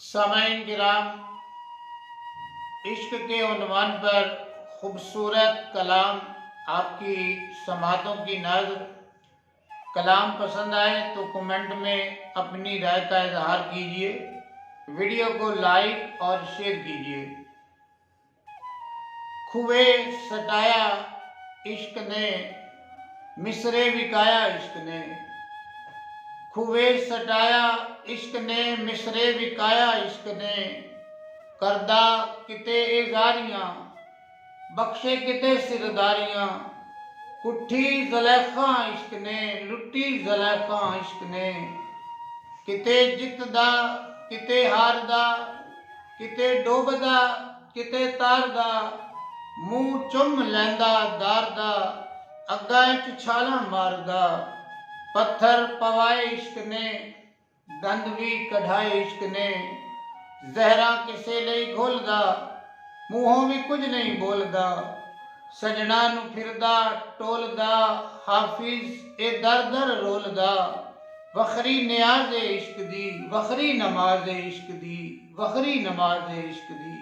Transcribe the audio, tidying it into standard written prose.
सामाईन किराम, इश्क के उन्वान पर खूबसूरत कलाम आपकी समातों की नज़र। कलाम पसंद आए तो कमेंट में अपनी राय का इजहार कीजिए। वीडियो को लाइक और शेयर कीजिए। खुए सटाया इश्क ने, मिसरे बिकाया इश्क ने। खुए सटाया इश्क ने, मिसरे बिकाया इश्क ने। करदा किते एजारियां, बख्शे किते सिरदारियां। कुठी ज़ुलेखा इश्क ने, लुटी ज़ुलेखा इश्क ने। किते जितदा किते हारदा, किते डोबदा किते तारदा। मुंह चुम लैंदा दारदा, अग्गा च छालां मारदा। पत्थर पवाए इश्क ने, दंद भी कढ़ाए इश्क ने। जहरा किसे लई घोलदा, मूहों भी कुछ नहीं बोलदा। सजना नू फिरदा टोलदा, हाफिज ए दर दर रोलदा। वखरी नियाज़ इश्क दी, वखरी नमाज इश्क दी, वखरी नमाज इश्क दी।